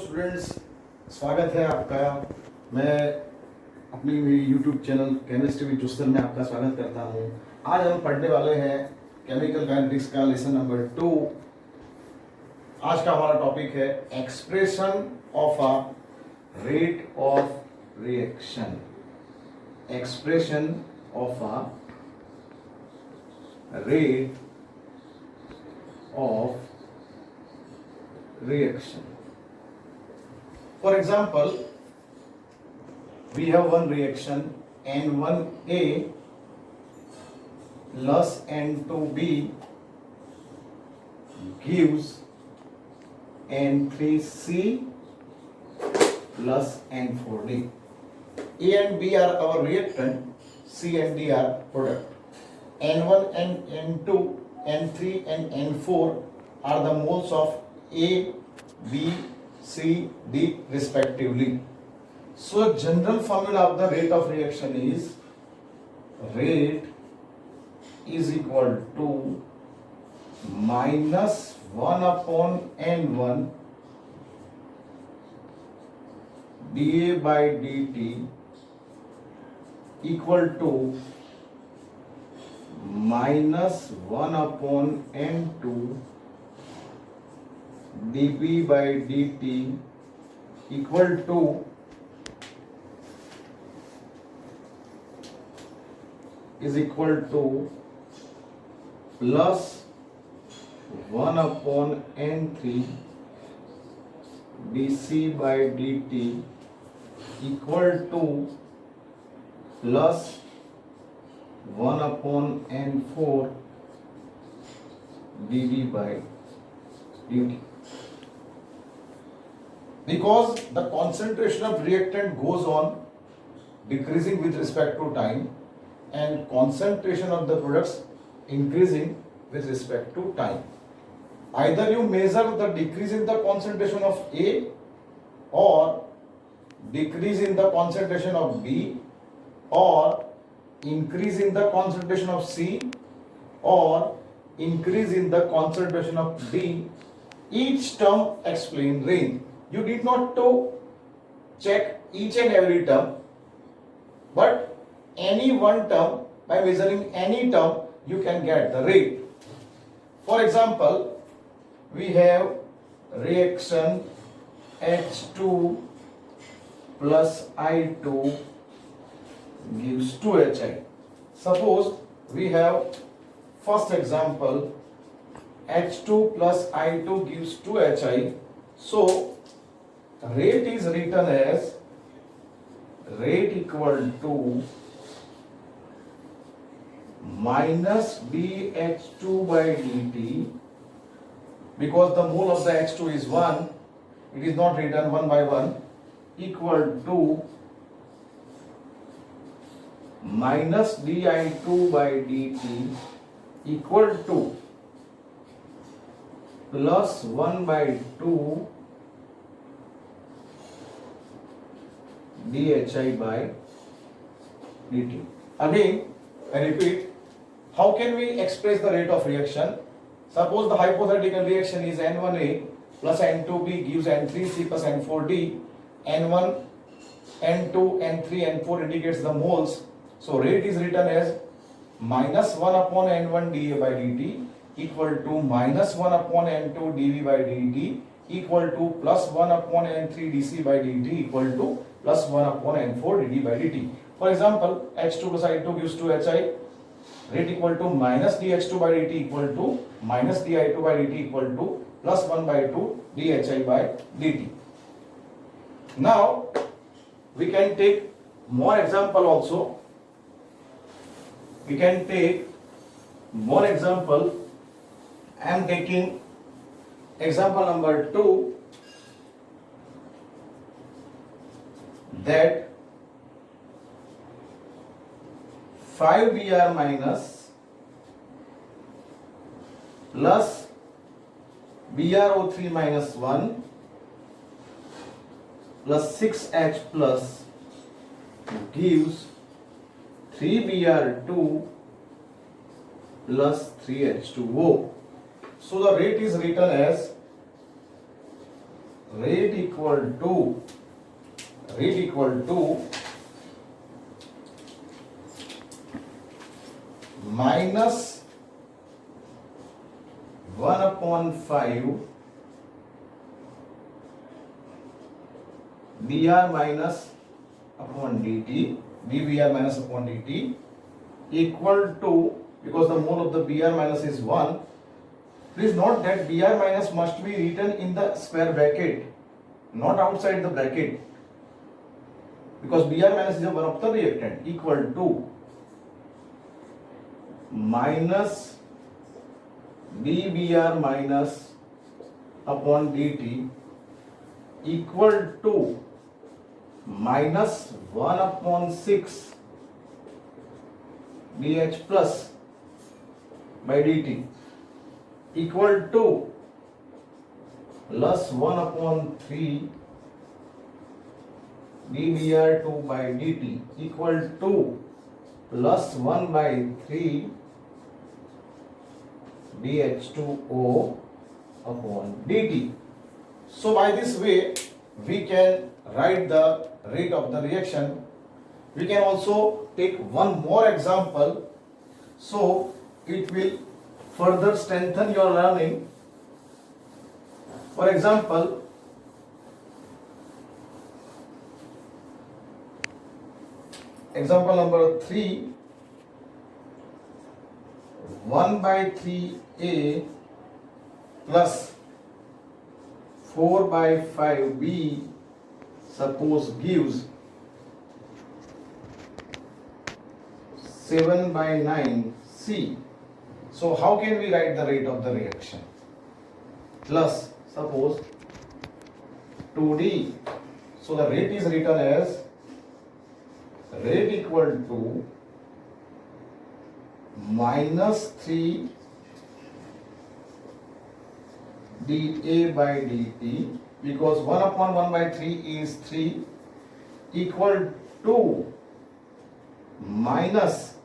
Students, स्वागत है आपका। मैं अपनी यूट्यूब चैनल केमिस्ट्री विद जुस्तर में आपका स्वागत करता हूं। आज हम पढ़ने वाले हैं केमिकल काइनेटिक्स का लेसन नंबर 2। आज का हमारा टॉपिक है expression of a rate of reaction. Expression of a rate of reaction. For example, we have one reaction N1A plus N2B gives N3C plus N4D. A and B are our reactant, C and D are product. N1 and N2, N3 and N4 are the moles of A, B, C, D respectively. So general formula of the rate of reaction is rate is equal to minus 1 upon N1 dA by dt equal to minus 1 upon N2 dB by dt equal to plus 1 upon N3 dC by dt equal to plus 1 upon N4 dB by dt. Because the concentration of reactant goes on decreasing with respect to time and concentration of the products increasing with respect to time. Either you measure the decrease in the concentration of A or decrease in the concentration of B or increase in the concentration of C or increase in the concentration of D. Each term explain range. You need not to check each and every term, but any one term, by measuring any term, you can get the rate. For example, we have reaction H2 plus I2 gives 2HI. Suppose we have first example H2 plus I2 gives 2HI. So rate is written as rate equal to minus dH2 by dt. Because the mole of the H2 is 1, it is not written 1 by 1, equal to minus di2 by dt equal to plus 1 by 2 dHI by dt. Again, I repeat, how can we express the rate of reaction? Suppose the hypothetical reaction is N1A plus N2B gives N3C plus N4D. N1, N2, N3, N4 indicates the moles. So rate is written as minus 1 upon N1 dA by dt equal to minus 1 upon N2 dV by dt equal to plus 1 upon N3 dC by dt equal to plus 1 upon N4 dt by dt. For example, H2 plus I2 gives 2HI. Rate equal to minus dH2 by dt equal to minus di2 by dt equal to plus 1 by 2 dHI by dt. Now we can take more example also. We can take more example. I am taking example number 2, that 5Br minus plus BrO3 minus 1 plus 6H plus gives 3Br2 plus 3H2O. So the rate is written as rate equal to minus 1 upon 5 dr minus upon dt, dbr minus upon dt equal to, because the mole of the br minus is 1, please note that br minus must be written in the square bracket, not outside the bracket, because br minus is a one of the reactant, equal to minus dbr minus upon dt equal to minus 1 upon 6 dh plus by dt equal to plus 1 upon 3 dbr2 by dt equal to plus 1 by 3 dH2O upon dt. So by this way we can write the rate of the reaction. We can also take one more example, so it will further strengthen your learning. For example, example number 3, 1 by 3a plus 4 by 5b suppose gives 7 by 9c. So how can we write the rate of the reaction? Plus suppose 2d. So the rate is written as rate equal to minus 3 dA by dt, because 1 upon 1 by 3 is 3, equal to minus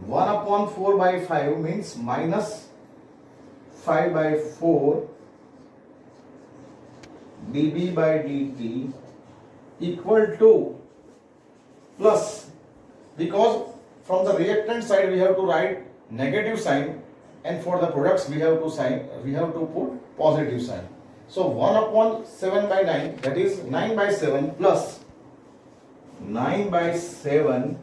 1 upon 4 by 5 means minus 5 by 4 dB by dt equal to plus, because from the reactant side we have to write negative sign, and for the products we have to put positive sign. So 1 upon 7 by 9, that is 9 by 7 plus 9 by 7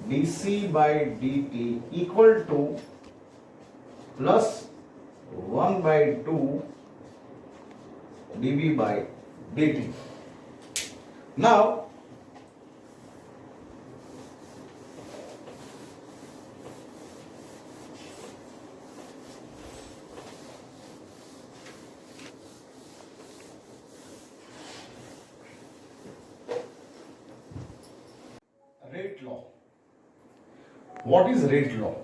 dC by dt equal to plus 1 by 2 dB by dt. Now rate law. What is rate law?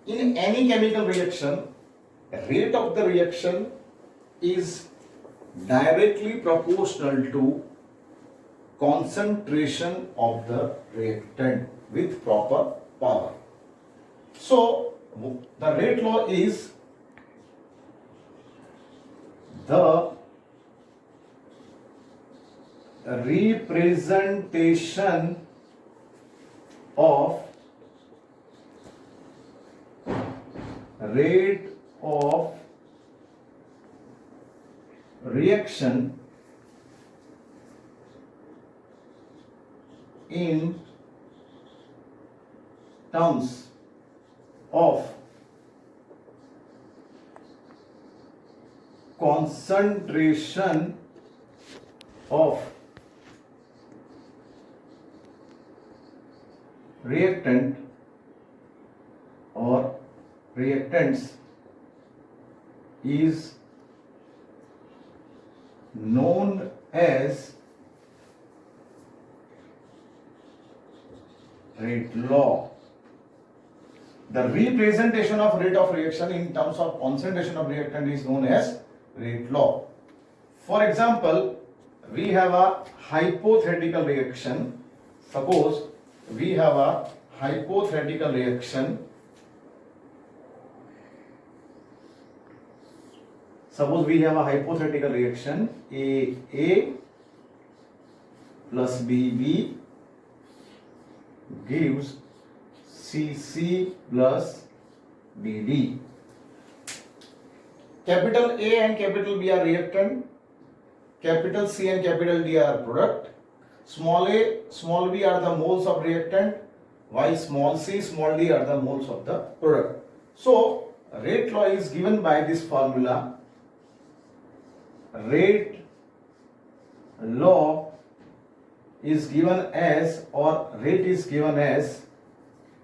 In any chemical reaction, rate of the reaction is directly proportional to concentration of the reactant with proper power. So the rate law is the representation of rate of reaction in terms of concentration of reactant or reactants is known as rate law. The representation of rate of reaction in terms of concentration of reactant is known as rate law. For example, we have a hypothetical reaction. Suppose we have a hypothetical reaction Suppose we have a hypothetical reaction AA plus BB gives CC plus BD. Capital A and capital B are reactant, capital C and capital D are product, small a, small b are the moles of reactant, while small c, small d are the moles of the product. So, rate law is given by this formula. Rate law is given as, or rate is given as,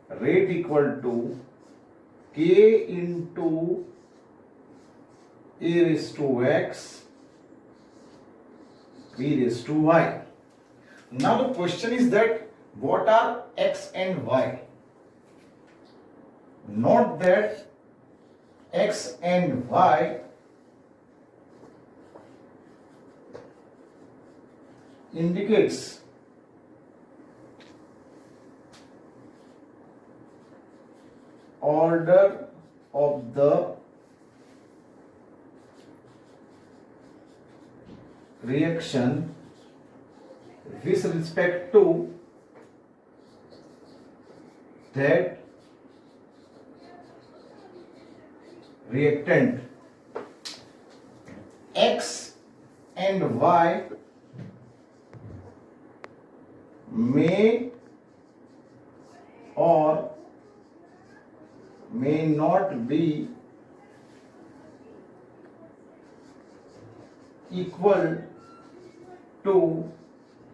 rate equal to K into A raised to X, B raised to Y. Now the question is that what are X and Y? Note that X and Y indicates order of the reaction with respect to that reactant. X and Y may or may not be equal to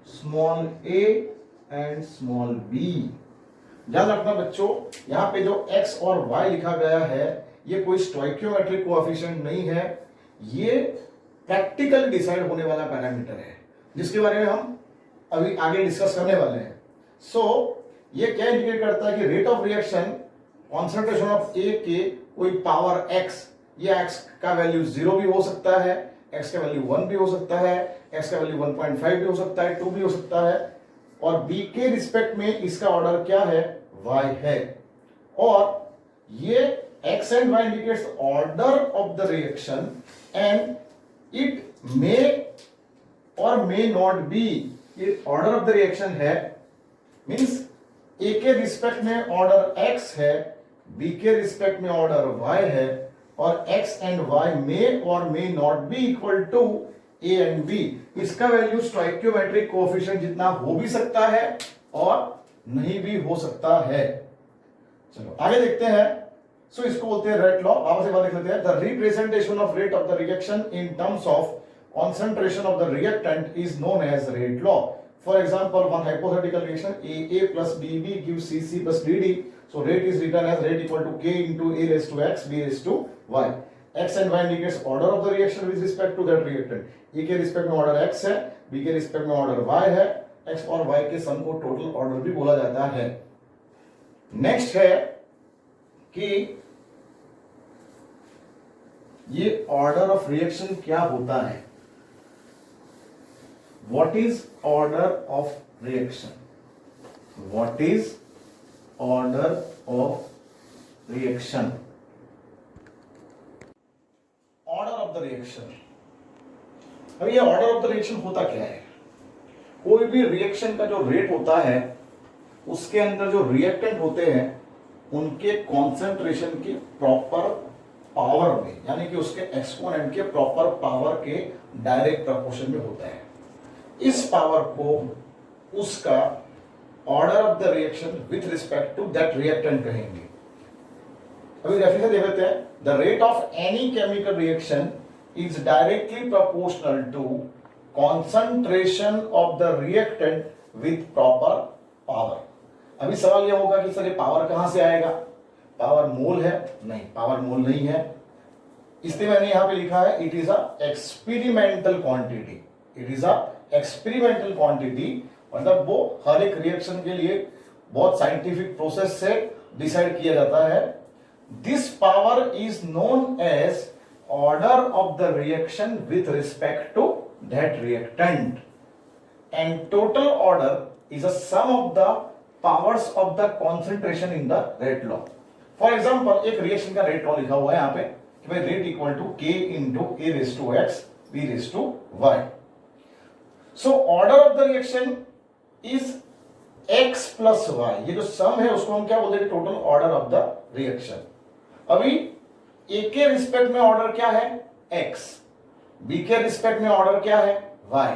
small a and small b. ध्यान रखना बच्चों, यहां पे जो x और y लिखा गया है ये कोई स्टोइकियोमेट्रिक कोएफिशिएंट नहीं है, ये प्रैक्टिकल डिसाइड होने वाला पैरामीटर है जिसके बारे में हम अभी आगे डिस्कस करने वाले हैं. सो ये क्या इंडिकेट करता है कि rate of reaction concentration of A के कोई पावर x, ये x का वैल्यू 0 भी हो सकता है, x का वैल्यू 1 भी हो सकता है, x का वैल्यू 1.5 भी हो सकता है, 2 भी हो सकता है, और b के रिस्पेक्ट में इसका ऑर्डर क्या है, y है. और ये x and y indicates order of the reaction and it may or may not be, ये order of the reaction है, means a के रिस्पेक्ट में ऑर्डर x है, b के रिस्पेक्ट में ऑर्डर y है, और x and y may और may not be equal to a and b. इसका वैल्यू स्टोइकियोमेट्रिक कोएफिशिएंट जितना हो भी सकता है और नहीं भी हो सकता है. चलो आगे देखते हैं. सो इसको बोलते हैं रेट लॉ. वापस एक बार देख लेते हैं. The representation of rate of the reaction in terms of concentration of the reactant is known as rate law. For example, one hypothetical reaction AA plus BB gives CC plus DD. So rate is written as rate equal to K into A raised to X, B raised to Y. X and Y indicates order of the reaction with respect to that reactant. A के respect में order X है, B के respect में order Y है. X और Y के सम को total order भी बोला जाता है. नेक्स्ट है कि ये ऑर्डर ऑफ रिएक्शन क्या होता है. What is order of reaction? What is order of reaction? Order of the reaction. अब ये order of the reaction होता क्या है? कोई भी रिएक्शन का जो रेट होता है उसके अंदर जो रिएक्टेंट होते हैं उनके कॉन्सेंट्रेशन की प्रॉपर पावर में, यानी कि उसके एक्सपोनेंट के प्रॉपर पावर के डायरेक्ट प्रपोर्शन में होता है. इस पावर को उसका order of the reaction with respect to that reactant कहेंगे. अभी डेफिनेशन देख लेते हैं. The rate of any chemical reaction is directly proportional to concentration of the reactant with proper power. अभी सवाल यह होगा कि सर ये पावर कहां से आएगा, पावर मोल है? नहीं, पावर मोल नहीं है. इसलिए मैंने यहां पे लिखा है it is a experimental quantity. It is a experimental quantity, मतलब वो हर एक रिएक्शन के लिए बहुत साइंटिफिक प्रोसेस से डिसाइड किया जाता है. This power is known as order of the reaction with respect to that reactant, and total order is a sum of the powers of the concentration in the rate law. For example एक reaction का rate law लिखा हुआ है यहाँ पे, भाई rate equal to k into A raise to x B raise to y. So order of the reaction is x plus y, ये जो सम है उसको हम क्या बोलते हैं, total order of the reaction. अभी a के रिस्पेक्ट में ऑर्डर क्या है x, b के रिस्पेक्ट में ऑर्डर क्या है y,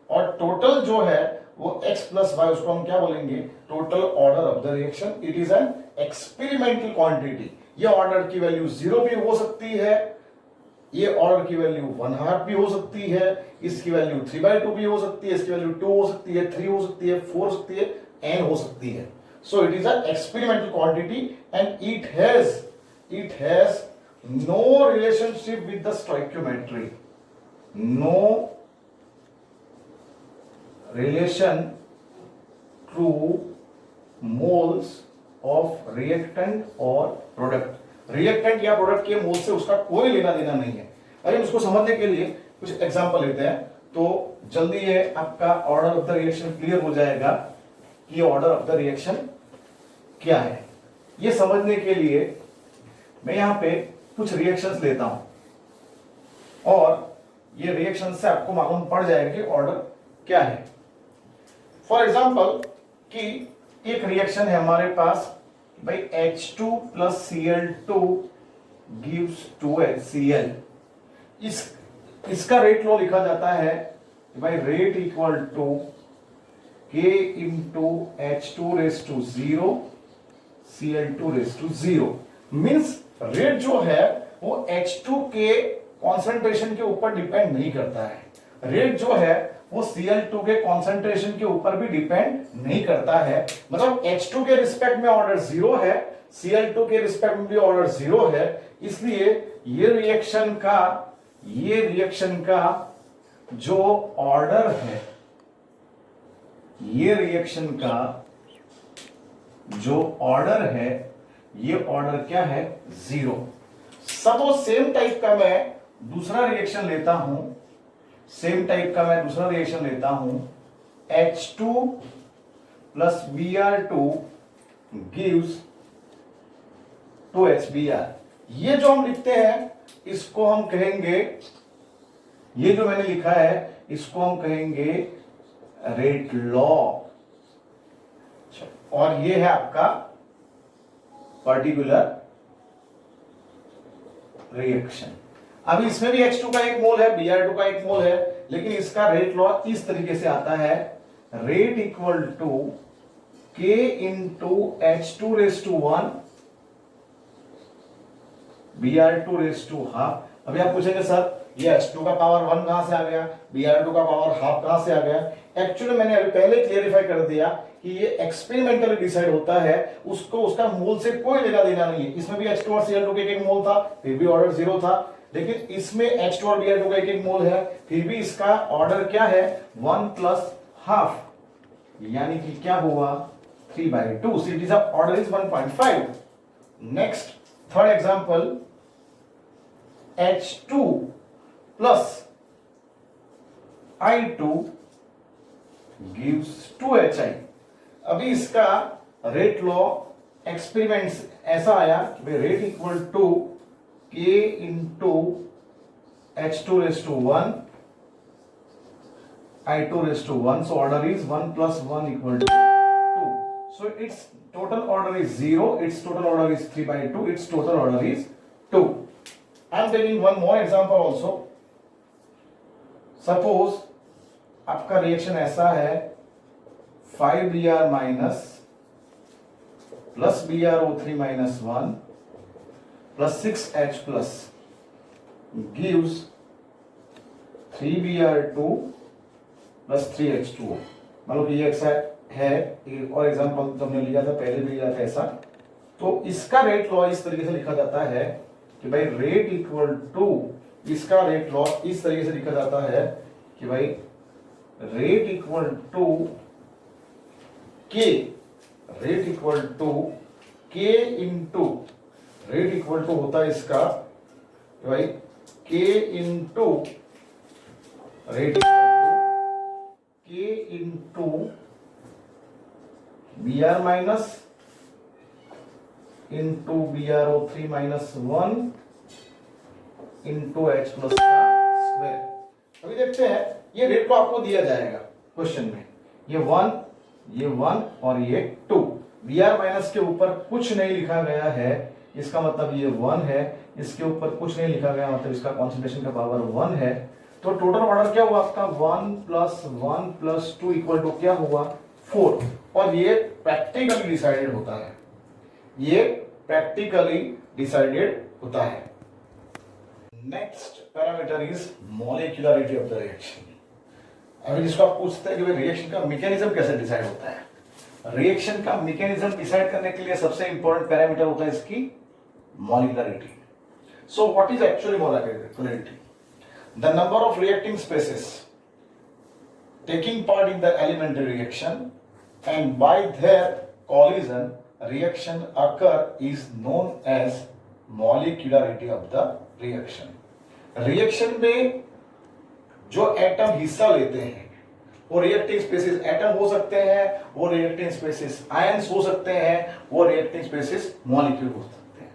और टोटल जो है वो x प्लस वाई, उसको हम क्या बोलेंगे, total order of the reaction. It is an experimental quantity. ये ऑर्डर की वैल्यू 0 भी हो सकती है, ये ऑर्डर की वैल्यू 1/2 भी हो सकती है, इसकी वैल्यू 3/2 भी हो सकती है, इसकी वैल्यू 2 हो सकती है, 3 हो सकती है, 4 हो सकती है, n हो सकती है। So it is an experimental quantity and it has no relationship with the stoichiometry, no relation to moles of reactant और प्रोडक्ट। रिएक्टेंट या प्रोडक्ट के मोल से उसका कोई लेना देना नहीं है। अरे उसको समझने के लिए कुछ एग्जांपल लेते हैं तो जल्दी ये आपका order of the reaction clear हो जाएगा कि ऑर्डर ऑफ द रिएक्शन क्या है। ये समझने के लिए मैं यहां पे कुछ रिएक्शंस लेता हूं और ये रिएक्शन से आपको मालूम पड़ जाएगा कि ऑर्डर क्या है। फॉर एग्जाम्पल कि एक रिएक्शन है हमारे पास भाई H2 plus Cl2 gives 2HCl। इसका रेट लॉ लिखा जाता है भाई rate equal to K into H2 raise to 0 Cl2 raise to 0। Means rate जो है वो H2 के कॉन्सेंट्रेशन के ऊपर डिपेंड नहीं करता है, रेट जो है वो Cl2 के कॉन्सेंट्रेशन के ऊपर भी डिपेंड नहीं करता है। मतलब H2 के रिस्पेक्ट में ऑर्डर 0 है, Cl2 के रिस्पेक्ट में भी ऑर्डर 0 है, इसलिए ये रिएक्शन का जो ऑर्डर है, ये रिएक्शन का जो ऑर्डर है, ये ऑर्डर क्या है 0। सपोज सेम टाइप का मैं दूसरा रिएक्शन लेता हूं, H2 plus Br2 gives 2HBr। ये जो हम लिखते हैं इसको हम कहेंगे, ये जो मैंने लिखा है इसको हम कहेंगे रेट लॉ, और ये है आपका पर्टिकुलर रिएक्शन। अभी इसमें भी H2 का एक मोल है, Br2 का एक मोल है, लेकिन इसका रेट लॉ इस तरीके से आता है, rate equal to K into H2 raise to 1 Br2 raise to half. अभी आप पूछेंगे सर ये H2 का पावर 1 कहां से आ गया, Br2 का पावर हाफ कहां से आ गया। एक्चुअली मैंने अभी पहले क्लियरिफाई कर दिया कि ये एक्सपेरिमेंटली डिसाइड होता है, उसको उसका मोल से कोई लेना देना नहीं है। इसमें भी H2 और Cl2 के एक मोल था, फिर भी ऑर्डर 0 था, लेकिन इसमें H2 और Br2 का एक मोल है, फिर भी इसका ऑर्डर क्या है 1 प्लस हाफ, यानी कि क्या हुआ 3/2। So it is order is 1.5. Next third example H2 plus I2 gives 2HI। अभी इसका रेट लॉ एक्सपेरिमेंट्स ऐसा आया कि rate equal to K into H2 raise to 1 I2 raise to 1, so order is 1 plus 1 equal to 2. So its total order is 0, its total order is 3/2, its total order is 2. I am taking one more example also. Suppose आपका reaction ऐसा है 5Br minus plus BrO3 minus 1 plus 6H plus gives 3Br2 plus 3H2O। मतलब ये ऐसा है, और example तो हमने लिया था पहले भी लिया था ऐसा। तो इसका रेट लॉ इस तरीके से लिखा जाता है कि भाई रेट इक्वल टू, इसका रेट लॉ इस तरीके से लिखा जाता है कि भाई रेट इक्वल टू के, रेट इक्वल टू के इंटू, रेट इक्वल टू होता है इसका भाई के इंटू रेट के into Br minus into BrO3 minus 1 into H plus का स्क्वायर। अभी देखते हैं, ये रेट को आपको दिया जाएगा क्वेश्चन में, ये 1 और ये 2, बी आर माइनस के ऊपर कुछ नहीं लिखा गया है, इसका मतलब ये 1 है, इसके ऊपर कुछ नहीं लिखा गया मतलब इसका कॉन्सेंट्रेशन का पावर 1 है। तो टोटल ऑर्डर क्या हुआ आपका 1 + 1 + 2 = क्या हुआ 4। और ये प्रैक्टिकली डिसाइडेड होता है, ये प्रैक्टिकली डिसाइडेड होता है। Next parameter is molecularity of the reaction. अभी जिसको आप पूछते हैं कि भाई रिएक्शन का मैकेनिज्म कैसे डिसाइड होता है, रिएक्शन का मैकेनिज्म डिसाइड करने के लिए सबसे इंपॉर्टेंट पैरामीटर होता है इसकी molecularity. So what is actually molecularity? The number of reacting species taking part in the elementary reaction and by their collision reaction occur is known as molecularity of the reaction। Reaction में जो atom हिस्सा लेते हैं वो reacting spaces atom हो सकते हैं, वो रिएक्टिंग स्पेसिस आयंस हो सकते हैं, वो रिएक्टिंग स्पेसिस मॉलिक्यूल हो सकते हैं।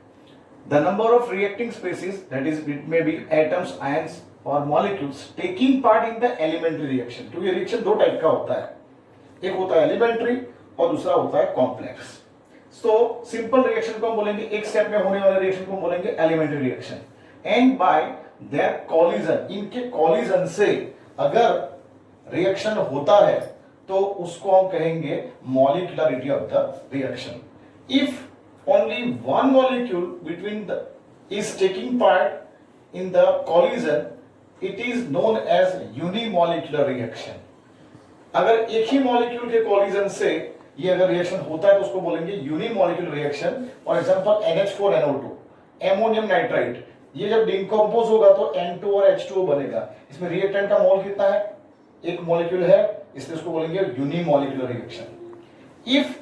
The number of reacting species that is it may be atoms, ions और molecules taking part in the elementary reaction. क्योंकि रिएक्शन दो टाइप का होता है, एक होता है एलिमेंट्री और दूसरा होता है कॉम्प्लेक्स। तो सिंपल रिएक्शन को हम बोलेंगे, एक स्टेप में होने वाले रिएक्शन को हम बोलेंगे elementary reaction. And by their collision, इनके कॉलिजन से अगर रिएक्शन होता है तो उसको हम कहेंगे molecularity of the reaction. If only one molecule between the is taking part in the collision, it is known as unimolecular reaction. अगर एक ही मॉलिक्यूल के कॉलिजन से ये अगर रिएक्शन होता है तो उसको बोलेंगे unimolecular reaction. For example NH4NO2, ammonium nitrite, ये जब डिकम्पोज होगा तो N2 और H2O बनेगा। इसमें रिएक्टेंट का मोल कितना है, एक मॉलिक्यूल है, इसलिए उसको बोलेंगे unimolecular reaction. If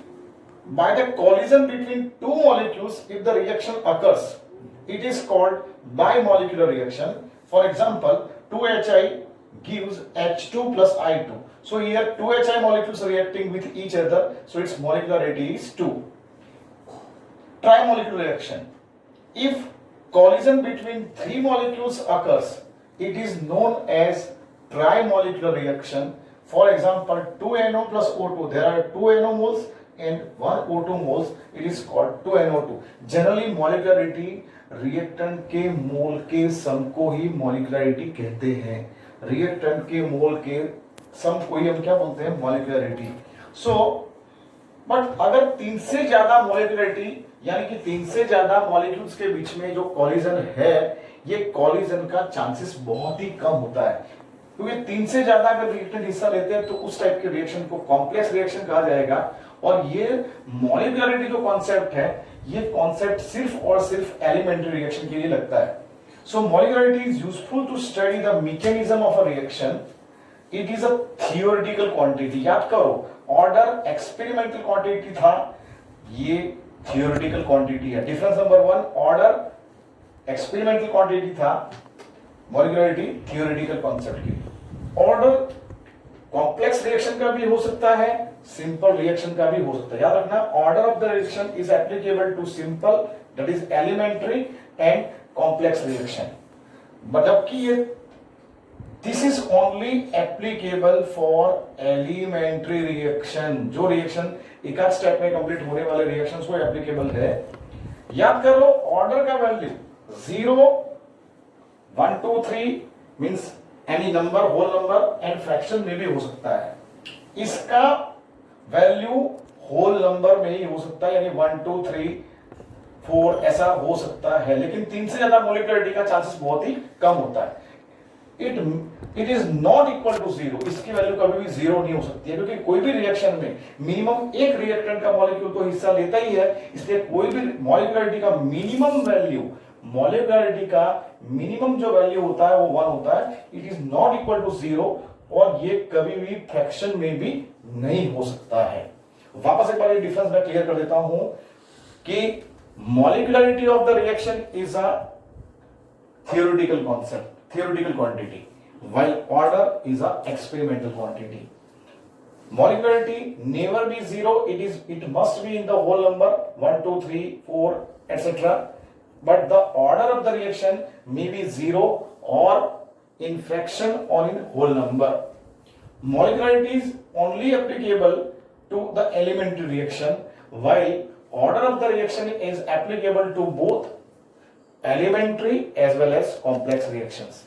by the collision between two molecules if the reaction occurs, it is called bimolecular reaction. For example 2HI gives H2 plus I2. So here 2HI molecules are reacting with each other, so its molecularity is 2. Trimolecular reaction. If collision between three molecules occurs, it is known as trimolecular reaction. For example, 2NO plus O2, there are 2 NO moles and 1 O2 moles, it is called 2NO2. Generally molecularity reactant के मोल के सम को ही molecularity कहते हैं। Reactant के मोल के सम को ही हम क्या बोलते हैं, मॉलिक्यूलरिटी। सो बट अगर 3 से ज्यादा मॉलिक्यूलरिटी यानी कि 3 से ज्यादा मॉलिक्यूल्स के बीच में जो कॉलिजन है, ये कॉलिजन का चांसेस बहुत ही कम होता है। क्योंकि 3 से ज्यादा अगर रिएक्टेंट हिस्सा लेते हैं तो उस टाइप के रिएक्शन को कॉम्प्लेक्स रिएक्शन कहा जाएगा। और ये मॉलिक्यूलरिटी जो कॉन्सेप्ट है, ये कॉन्सेप्ट सिर्फ और सिर्फ एलिमेंट्री रिएक्शन के लिए लगता है। So molecularity is useful to study the mechanism of a reaction. It is a theoretical quantity. याद करो, order experimental quantity था, ये theoretical quantity है। Difference number 1, order experimental quantity था, molecularity theoretical concept की। Order complex reaction का भी हो सकता है, simple reaction का भी हो सकता है। याद रखना, order of the reaction is applicable to simple, that is elementary and complex reaction, but जबकि ये this is only applicable for elementary reaction। जो रिएक्शन एक आध स्टेप में कंप्लीट होने वाले रिएक्शंस को एप्लीकेबल है। याद कर लो, ऑर्डर का value 0, 1, 2, 3 means any number, whole number and fraction में भी हो सकता है। इसका वैल्यू होल नंबर में ही हो सकता है, यानी 1, 2, 3, 4 ऐसा हो सकता है, लेकिन 3 से ज्यादा मॉलिक्यूलरिटी का चांसेस बहुत ही कम होता है। It is not equal to 0, इसकी वैल्यू कभी भी 0 नहीं हो सकती है, क्योंकि कोई भी रिएक्शन में मिनिमम एक रिएक्टेंट का मॉलिक्यूल तो हिस्सा लेता ही है, इसलिए कोई भी मॉलिक्यूलरिटी का मिनिमम वैल्यू, मॉलिक्यूलरिटी का मिनिमम जो वैल्यू होता है वो 1 होता है। It is not equal to 0 और ये कभी भी फ्रैक्शन में भी नहीं हो सकता है। वापस एक बार ये डिफरेंस मैं क्लियर कर देता हूं कि molecularity of the reaction is a theoretical concept, theoretical quantity, while order is a experimental quantity. Molecularity never be 0, it must be in the whole number 1, 2, 3, 4 etc. but the order of the reaction may be 0 or in fraction or in whole number. Molecularity is only applicable to the elementary reaction, while order of the reaction is applicable to both elementary as well as complex reactions.